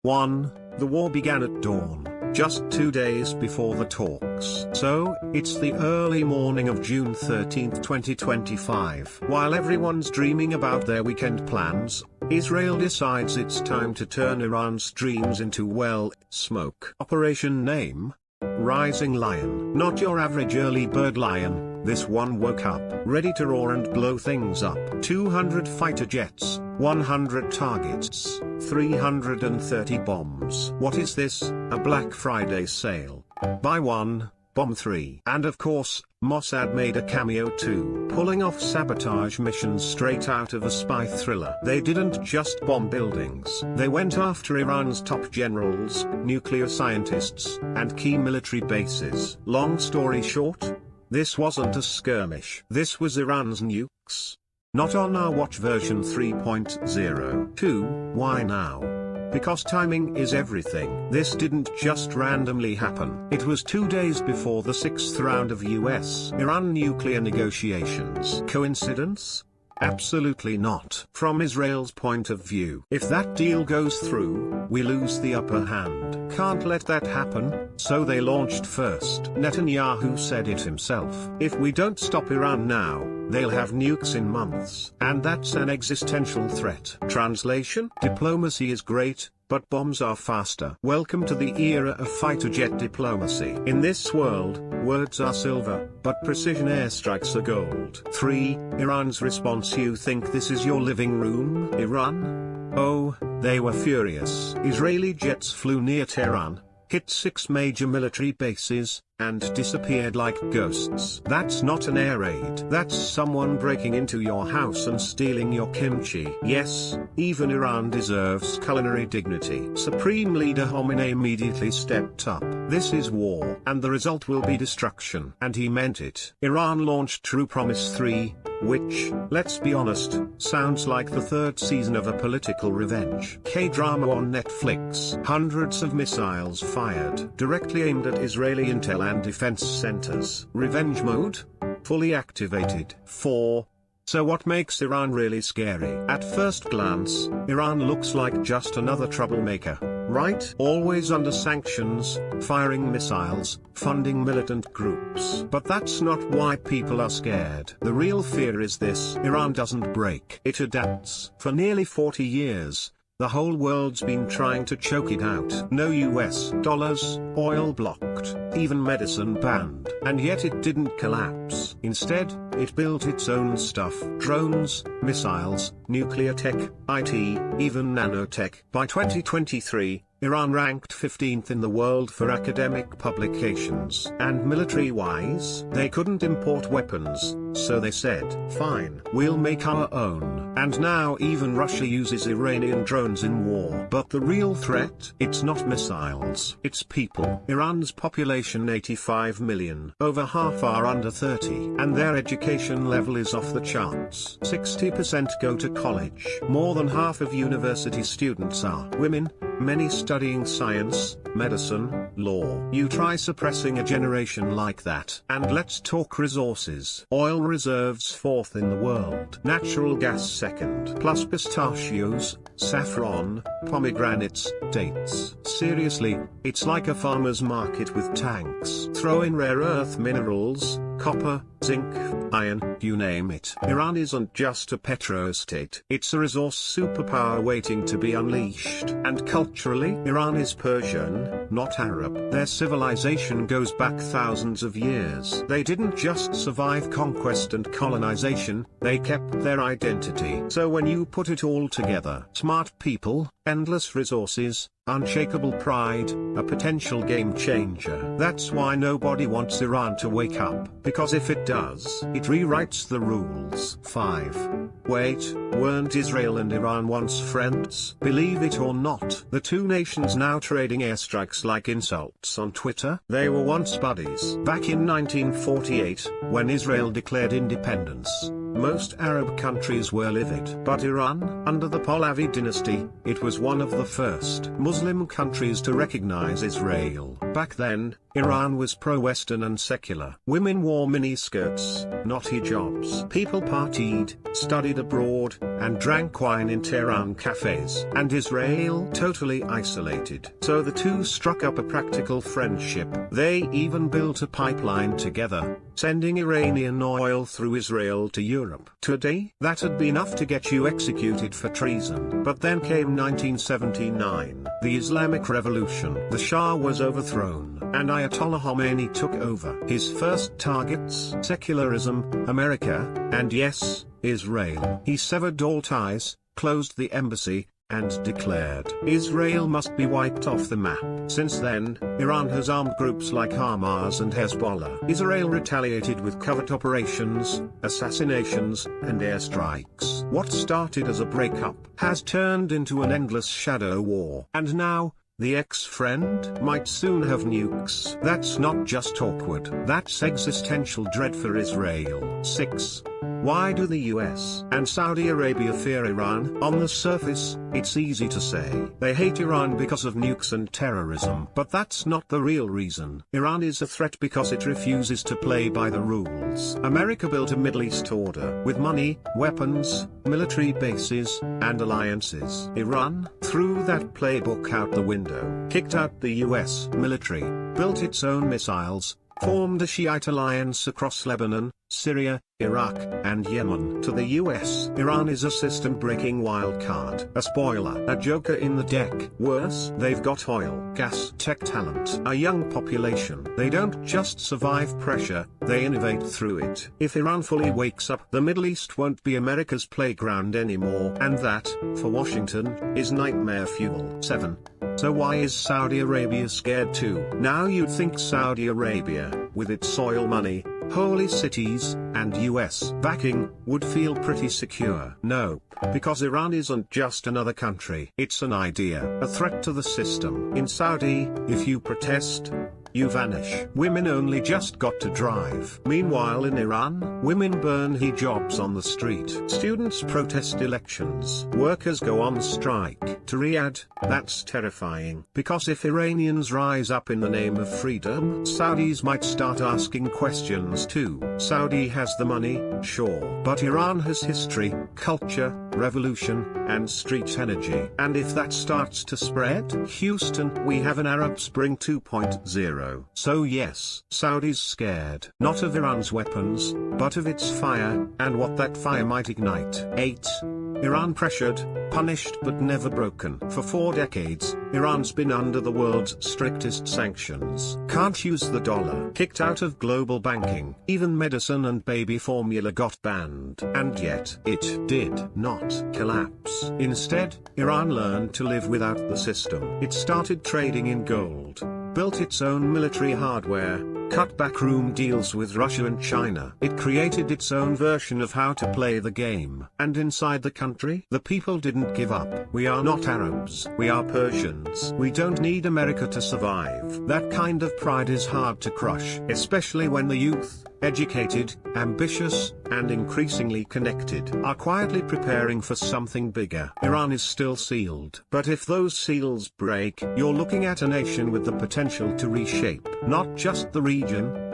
1. The war began at dawn, just 2 days before the talks. So, it's the early morning of June 13, 2025. While everyone's dreaming about their weekend plans, Israel decides it's time to turn Iran's dreams into, well, smoke. Operation name? Rising Lion. Not your average early bird lion, this one woke up, ready to roar and blow things up. 200 fighter jets, 100 targets, 330 bombs. What is this? A Black Friday sale. Buy one, bomb three. And of course, Mossad made a cameo too, pulling off sabotage missions straight out of a spy thriller. They didn't just bomb buildings. They went after Iran's top generals, nuclear scientists, and key military bases. Long story short, this wasn't a skirmish. This was Iran's nukes. Not on our watch version 3.0. 2. Why now? Because timing is everything. This didn't just randomly happen. It was 2 days before the 6th round of US-Iran nuclear negotiations. Coincidence? Absolutely not. From Israel's point of view, if that deal goes through, we lose the upper hand. Can't let that happen, so they launched first. Netanyahu said it himself. If we don't stop Iran now, they'll have nukes in months. And that's an existential threat. Translation? Diplomacy is great, but bombs are faster. Welcome to the era of fighter jet diplomacy. In this world, words are silver, but precision airstrikes are gold. 3. Iran's response. You think this is your living room, Iran? Oh, they were furious. Israeli jets flew near Tehran, hit 6 major military bases, and disappeared like ghosts. That's not an air raid. That's someone breaking into your house and stealing your kimchi. Yes, even Iran deserves culinary dignity. Supreme Leader Khamenei immediately stepped up. This is war, and the result will be destruction. And he meant it. Iran launched True Promise 3, which, let's be honest, sounds like the 3rd season of a political revenge K-drama on Netflix. Hundreds of missiles fired, directly aimed at Israeli intel and defense centers. Revenge mode? Fully activated. 4. So what makes Iran really scary? At first glance, Iran looks like just another troublemaker, right? Always under sanctions, firing missiles, funding militant groups. But that's not why people are scared. The real fear is this: Iran doesn't break. It adapts. For nearly 40 years, the whole world's been trying to choke it out. No US dollars, oil blocked, even medicine banned. And yet it didn't collapse. Instead, it built its own stuff. Drones, missiles, nuclear tech, IT, even nanotech. By 2023, Iran ranked 15th in the world for academic publications. And military-wise, they couldn't import weapons, so they said, fine, we'll make our own. And now even Russia uses Iranian drones in war. But the real threat? It's not missiles. It's people. Iran's population 85 million. Over half are under 30. And their education level is off the charts. 60% go to college. More than half of university students are women, many studying science, medicine, law. You try suppressing a generation like that. And let's talk resources. Oil reserves 4th in the world. Natural gas 2nd. Plus pistachios, saffron, pomegranates, dates. Seriously, it's like a farmer's market with tanks. Throw in rare earth minerals, copper, zinc, iron, you name it. Iran isn't just a petrostate. It's a resource superpower waiting to be unleashed. And culturally, Iran is Persian, not Arab. Their civilization goes back thousands of years. They didn't just survive conquest and colonization, they kept their identity. So when you put it all together, smart people, endless resources, unshakable pride, a potential game changer. That's why nobody wants Iran to wake up, because if it does, it rewrites the rules. 5. Wait, weren't Israel and Iran once friends? Believe it or not, the two nations now trading airstrikes like insults on Twitter. They were once buddies. Back in 1948, when Israel declared independence, most Arab countries were livid. But Iran, under the Pahlavi dynasty, it was one of the first Muslim countries to recognize Israel. Back then, Iran was pro-Western and secular. Women wore miniskirts, not hijabs. People partied, studied abroad, and drank wine in Tehran cafes. And Israel totally isolated. So the two struck up a practical friendship. They even built a pipeline together, sending Iranian oil through Israel to Europe. Today, that'd be enough to get you executed for treason. But then came 1979, the Islamic Revolution. The Shah was overthrown, and Ayatollah Khomeini took over. His first targets: secularism, America, and yes, Israel. He severed all ties, closed the embassy, and declared Israel must be wiped off the map. Since then, Iran has armed groups like Hamas and Hezbollah. Israel retaliated with covert operations, assassinations, and airstrikes. What started as a breakup has turned into an endless shadow war. And now, the ex-friend might soon have nukes. That's not just awkward, that's existential dread for Israel. 6. Why do the US and Saudi Arabia fear Iran? On the surface, it's easy to say they hate Iran because of nukes and terrorism. But that's not the real reason. Iran is a threat because it refuses to play by the rules. America built a Middle East order with money, weapons, military bases, and alliances. Iran threw that playbook out the window, kicked out the US military, built its own missiles, formed a Shiite alliance across Lebanon, Syria, Iraq, and Yemen. To the US, Iran is a system-breaking wildcard, a spoiler, a joker in the deck. Worse, they've got oil, gas, tech talent, a young population. They don't just survive pressure, they innovate through it. If Iran fully wakes up, the Middle East won't be America's playground anymore, and that, for Washington, is nightmare fuel. 7. So why is Saudi Arabia scared too? Now you'd think Saudi Arabia, with its oil money, holy cities, and US backing, would feel pretty secure. No, because Iran isn't just another country. It's an idea, a threat to the system. In Saudi, if you protest, you vanish. Women only just got to drive. Meanwhile in Iran, women burn hijabs on the street. Students protest elections. Workers go on strike. To Riyadh, that's terrifying. Because if Iranians rise up in the name of freedom, Saudis might start asking questions too. Saudi has the money, sure. But Iran has history, culture, revolution, and street energy. And if that starts to spread, Houston, we have an Arab Spring 2.0. So yes, Saudi's scared, not of Iran's weapons, but of its fire, and what that fire might ignite. 8. Iran pressured, punished but never broken. For 4 decades, Iran's been under the world's strictest sanctions. Can't use the dollar. Kicked out of global banking. Even medicine and baby formula got banned. And yet, it did not collapse. Instead, Iran learned to live without the system. It started trading in gold, built its own military hardware, cut backroom deals with Russia and China. It created its own version of how to play the game. And inside the country, the people didn't give up. We are not Arabs. We are Persians. We don't need America to survive. That kind of pride is hard to crush, especially when the youth, educated, ambitious, and increasingly connected, are quietly preparing for something bigger. Iran is still sealed. But if those seals break, you're looking at a nation with the potential to reshape, not just the region,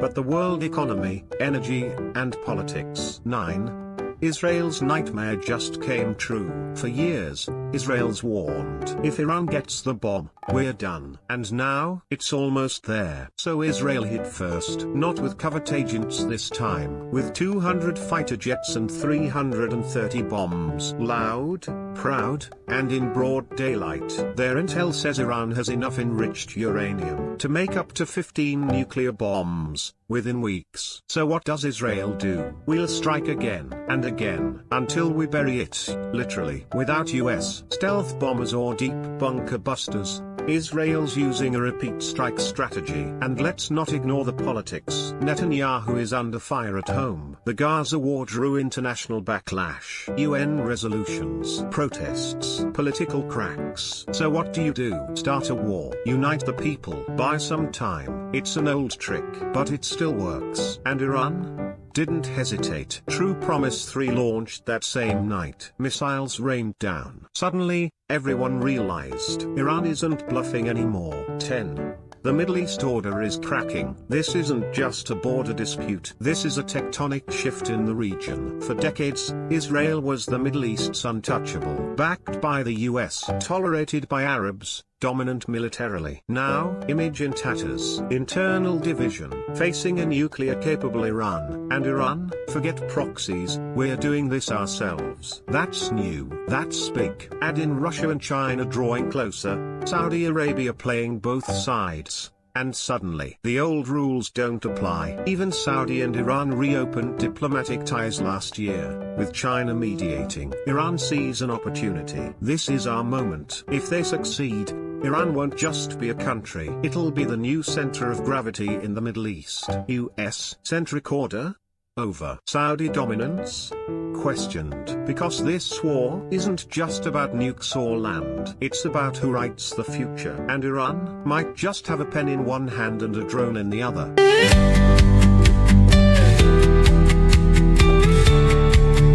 but the world economy, energy, and politics. 9. Israel's nightmare just came true. For years, Israel's warned, if Iran gets the bomb, we're done. And now, it's almost there. So Israel hit first, not with covert agents this time, with 200 fighter jets and 330 bombs. Loud, proud, and in broad daylight. Their intel says Iran has enough enriched uranium to make up to 15 nuclear bombs within weeks. So what does Israel do? We'll strike again and again until we bury it, literally. Without US stealth bombers or deep bunker busters, Israel's using a repeat strike strategy. And let's not ignore the politics. Netanyahu is under fire at home. The Gaza war drew international backlash, UN resolutions, protests, political cracks. So what do? Start a war. Unite the people. Buy some time. It's an old trick, but it still works. And Iran didn't hesitate. True Promise 3 launched that same night. Missiles rained down. Suddenly, everyone realized Iran isn't bluffing anymore. 10. The Middle East order is cracking. This isn't just a border dispute. This is a tectonic shift in the region. For decades, Israel was the Middle East's untouchable, backed by the US, tolerated by Arabs, dominant militarily. Now, image in tatters. Internal division. Facing a nuclear-capable Iran. And Iran, forget proxies, we're doing this ourselves. That's new. That's big. Add in Russia and China drawing closer, Saudi Arabia playing both sides. And suddenly, the old rules don't apply. Even Saudi and Iran reopened diplomatic ties last year, with China mediating. Iran sees an opportunity. This is our moment. If they succeed, Iran won't just be a country. It'll be the new center of gravity in the Middle East. US-centric order? Over. Saudi dominance? Questioned. Because this war isn't just about nukes or land. It's about who writes the future. And Iran might just have a pen in one hand and a drone in the other.